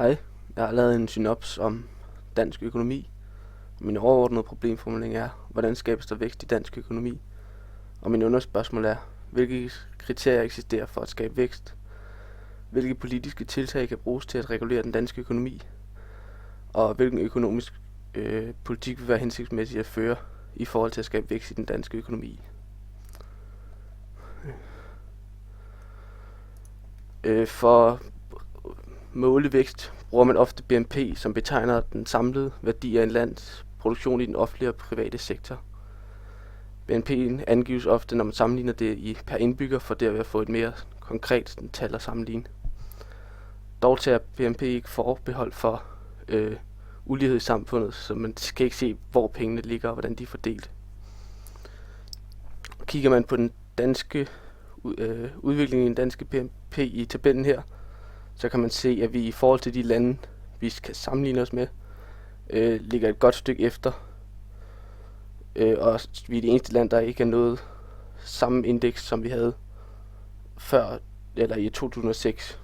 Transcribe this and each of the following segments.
Hej, jeg har lavet en synops om dansk økonomi. Min overordnede problemformulering er, hvordan skabes der vækst i dansk økonomi? Og min underspørgsmål er, hvilke kriterier eksisterer for at skabe vækst? Hvilke politiske tiltag kan bruges til at regulere den danske økonomi? Og hvilken økonomisk politik vil være hensigtsmæssig at føre i forhold til at skabe vækst i den danske økonomi? For måle vækst bruger man ofte BNP, som betegner den samlede værdi af en lands produktion i den offentlige og private sektor. BNP angives ofte, når man sammenligner det per indbygger, for derved at få et mere konkret tal at sammenligne. Dog tager BNP ikke forbehold for ulighed i samfundet, så man kan ikke se, hvor pengene ligger og hvordan de er fordelt. Kigger man på den danske udviklingen i den danske BNP i tabellen her, så kan man se, at vi i forhold til de lande, vi skal sammenligne os med, ligger et godt stykke efter. Og vi er det eneste land, der ikke er nået samme indeks, som vi havde før, eller i 2006.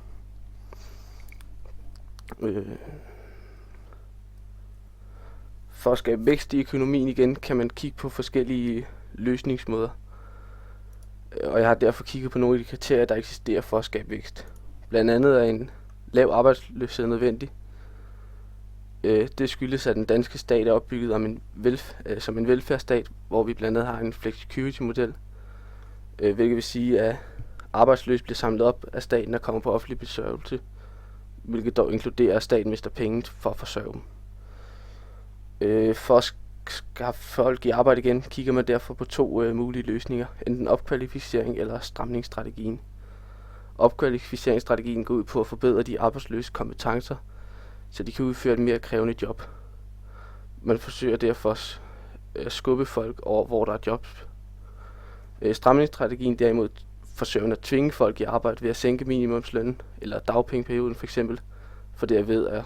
For at skabe vækst i økonomien igen, kan man kigge på forskellige løsningsmåder. Og jeg har derfor kigget på nogle af de kriterier, der eksisterer for at skabe vækst. Blandt andet er en lav arbejdsløshed nødvendig. Det skyldes, at den danske stat er opbygget som en velfærdsstat, hvor vi blandt andet har en flexicurity-model, hvilket vil sige, at arbejdsløse bliver samlet op af staten og kommer på offentlig besørgelse, hvilket dog inkluderer, at staten mister penge for at forsørge dem. For at skaffe folk i arbejde igen, kigger man derfor på to mulige løsninger, enten opkvalificering eller stramningsstrategien. Opkvalificeringsstrategien går ud på at forbedre de arbejdsløse kompetencer, så de kan udføre et mere krævende job. Man forsøger derfor at skubbe folk over, hvor der er jobs. Stramningsstrategien derimod forsøger at tvinge folk i arbejde ved at sænke minimumslønnen eller dagpengeperioden for eksempel, for derved at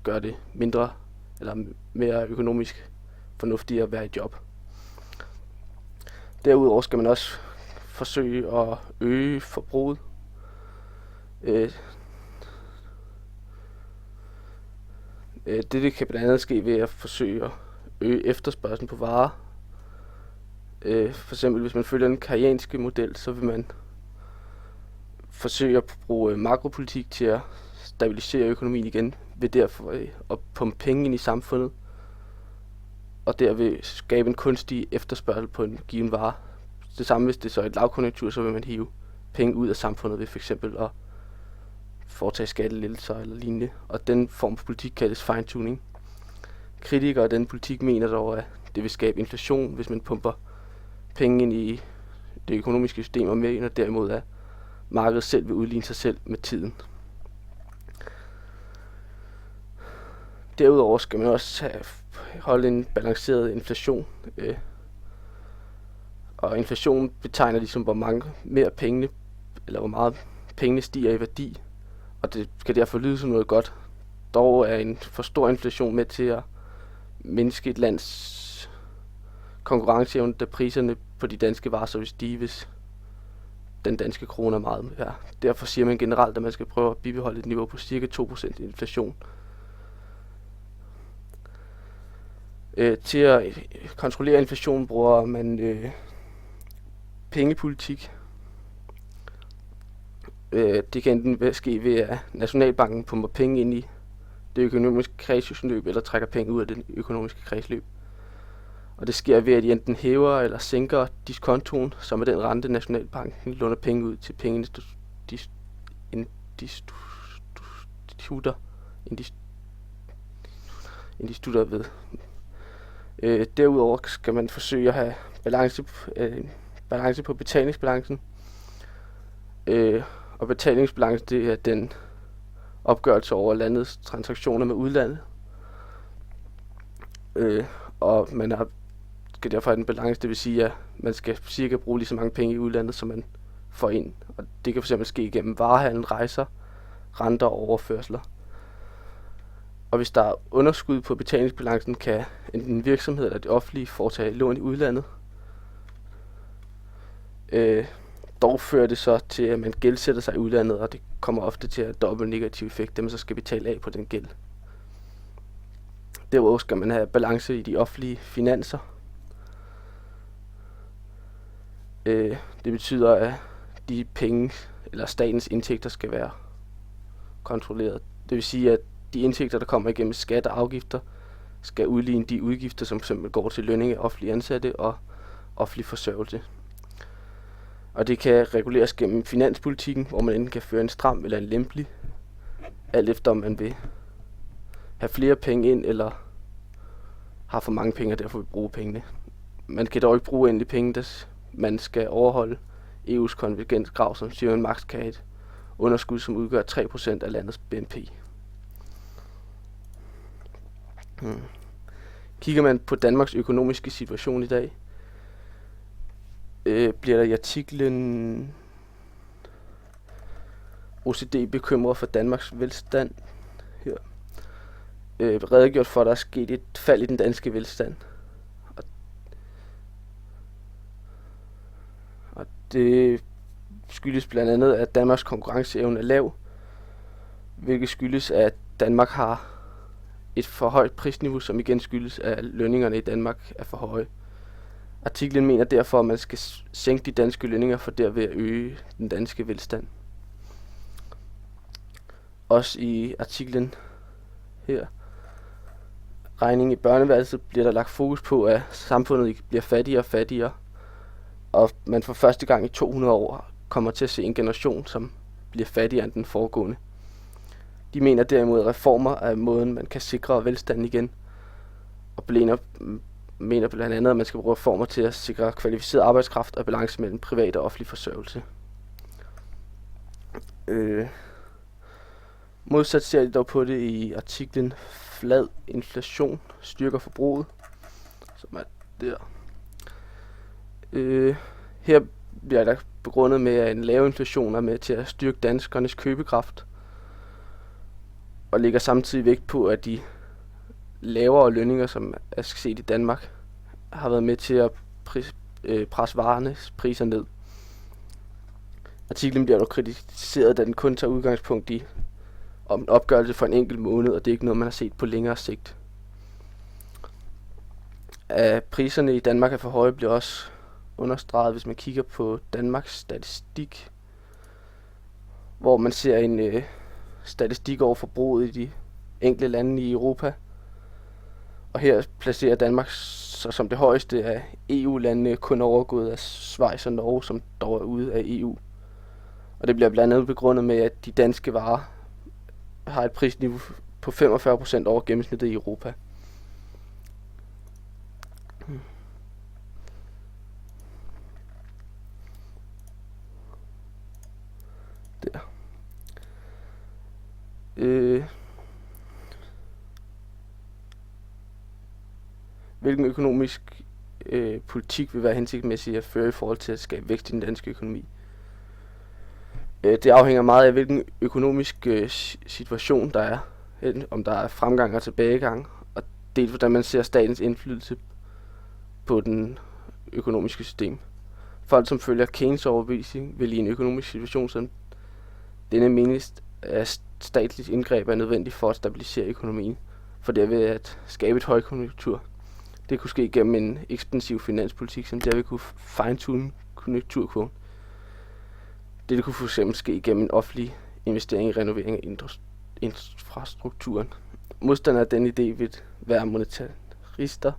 gøre det mindre eller mere økonomisk fornuftigt at være i job. Derudover skal man også forsøge at øge forbruget. Dette kan blandt andet ske ved at forsøge at øge efterspørgslen på varer. For eksempel hvis man følger den keynesianske model, så vil man forsøge at bruge makropolitik til at stabilisere økonomien igen, ved derfor at pumpe penge ind i samfundet, og derved skabe en kunstig efterspørgsel på en given vare. Det samme hvis det så er et lavkonjunktur, så vil man hive penge ud af samfundet ved f.eks. at foretage skattelettelser eller lignende, og den form for politik kaldes fine-tuning. Kritikere af den politik mener dog, at det vil skabe inflation, hvis man pumper penge ind i det økonomiske system, og mener derimod, at markedet selv vil udligne sig selv med tiden. Derudover skal man også holde en balanceret inflation, og inflation betegner ligesom, hvor meget pengene stiger i værdi, og det kan derfor lyde som noget godt. Dog er en for stor inflation med til at mindske et lands konkurrenceevne, da priserne på de danske varer så vil stige, hvis den danske krone er meget værd. Derfor siger man generelt, at man skal prøve at bibeholde et niveau på ca. 2% inflation. Til at kontrollere inflationen bruger man pengepolitik. Det kan enten ske ved, at Nationalbanken pumper penge ind i det økonomiske kredsløb, eller trækker penge ud af det økonomiske kredsløb. Og det sker ved, at de enten hæver eller sænker diskontoen, som er den rente, Nationalbanken låner penge ud til pengeinstitutter ved. Derudover skal man forsøge at have balance på betalingsbalancen. Og betalingsbalance, det er den opgørelse over landets transaktioner med udlandet. Og man skal derfor have en balance, det vil sige, at man skal cirka bruge lige så mange penge i udlandet, som man får ind. Og det kan fx ske gennem varehandel, rejser, renter og overførsler. Og hvis der er underskud på betalingsbalancen, kan enten en virksomhed eller det offentlige foretage lån i udlandet. dog fører det så til, at man gældsætter sig i udlandet, og det kommer ofte til at dobbelt negativ effekt, det man så skal betale af på den gæld. Derudover skal man have balance i de offentlige finanser. Det betyder, at de penge, eller statens indtægter, skal være kontrolleret. Det vil sige, at de indtægter, der kommer igennem skat og afgifter, skal udligne de udgifter, som simpelthen går til lønning af offentlige ansatte og offentlig forsørgelse. Og det kan reguleres gennem finanspolitikken, hvor man enten kan føre en stram eller en lempelig, alt efter om man vil have flere penge ind, eller har for mange penge, og derfor vil bruge pengene. Man kan dog ikke bruge endelig penge, da man skal overholde EU's konvergenskrav, som siger, at man maks kan have et underskud, som udgør 3% af landets BNP. Kigger man på Danmarks økonomiske situation i dag, bliver der i artiklen OECD bekymret for Danmarks velstand her. Redegjort for, at der er sket et fald i den danske velstand. Og det skyldes blandt andet, at Danmarks konkurrenceevne er lav, hvilket skyldes, at Danmark har et for højt prisniveau, som igen skyldes, at lønningerne i Danmark er for høje. Artiklen mener derfor, at man skal sænke de danske lønninger for derved at øge den danske velstand. Også i artiklen her, regning i børneværelset, bliver der lagt fokus på, at samfundet bliver fattigere og fattigere, og man for første gang i 200 år kommer til at se en generation, som bliver fattigere end den foregående. De mener derimod, at reformer er måden, man kan sikre velstanden igen, og mener blandt andet, at man skal bruge reformer til at sikre kvalificeret arbejdskraft og balance mellem privat og offentlig forsørgelse. Modsat ser de dog på det i artiklen Flad inflation styrker forbruget, som er der. Her bliver der begrundet med, at en lav inflation er med til at styrke danskernes købekraft, og lægger samtidig vægt på, at de lavere lønninger, som er set i Danmark, har været med til at presse varernes priser ned. Artiklen bliver dog kritiseret, da den kun tager udgangspunkt i om en opgørelse for en enkelt måned, og det er ikke noget, man har set på længere sigt. At priserne i Danmark er for høje, bliver også understreget, hvis man kigger på Danmarks statistik, hvor man ser en statistik over forbruget i de enkelte lande i Europa. Og her placerer Danmark sig som det højeste af EU-landene, kun overgået af Schweiz og Norge, som dog er ude af EU. Og det bliver blandt andet begrundet med, at de danske varer har et prisniveau på 45% over gennemsnittet i Europa. Der. Hvilken økonomisk politik vil være hensigtsmæssig at føre i forhold til at skabe vækst i den danske økonomi? Det afhænger meget af, hvilken økonomisk situation der er, om der er fremgang og tilbagegang, og dels hvordan man ser statens indflydelse på den økonomiske system. Folk, som følger Keynes overbevisning, vil i en økonomisk situation, som denne menes, at statligt indgreb er nødvendigt for at stabilisere økonomien, for derved at skabe et højkonjunktur. Det kunne ske gennem en ekspansiv finanspolitik, som derved kunne fine-tune konjunkturkurven. Det kunne f.eks. ske gennem en offentlig investering i renovering af infrastrukturen. Modstandere af denne idé vil være monetarister,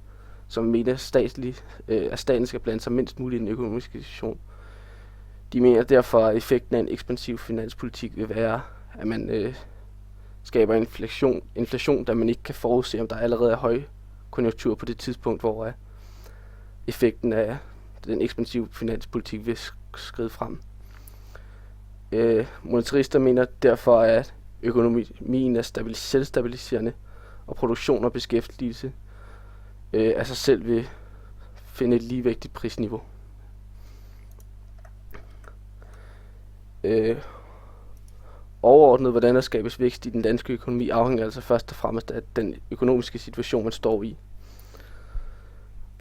som mener, at staten skal blande sig mindst muligt i den økonomiske situation. De mener derfor, at effekten af en ekspansiv finanspolitik vil være, at man skaber inflation, da man ikke kan forudse, om der allerede er høj konjunktur på det tidspunkt, hvor effekten af den ekspansive finanspolitik vil skride frem. Monetarister mener derfor, at økonomien er selvstabiliserende, og produktion og beskæftigelse af sig selv vil finde et ligevægtigt prisniveau. Overordnet, hvordan der skabes vækst i den danske økonomi, afhænger altså først og fremmest af den økonomiske situation, man står i.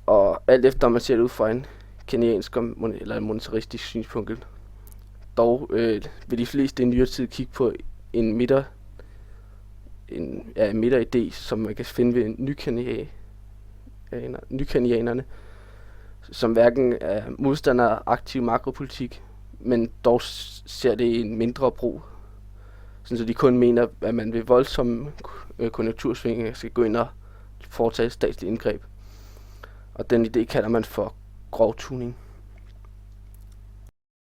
Og alt efter, om man ser det ud fra en keynesiansk eller en monetaristisk synspunkt, Dog vil de fleste i nyere tid kigge på en midteridé, som man kan finde ved nykenianerne, som hverken er modstandere af aktiv makropolitik, men dog ser det i en mindre brug. Så de kun mener, at man ved voldsomme konjunktursvingninger skal gå ind og foretage statslige indgreb. Og den idé kalder man for grov tuning.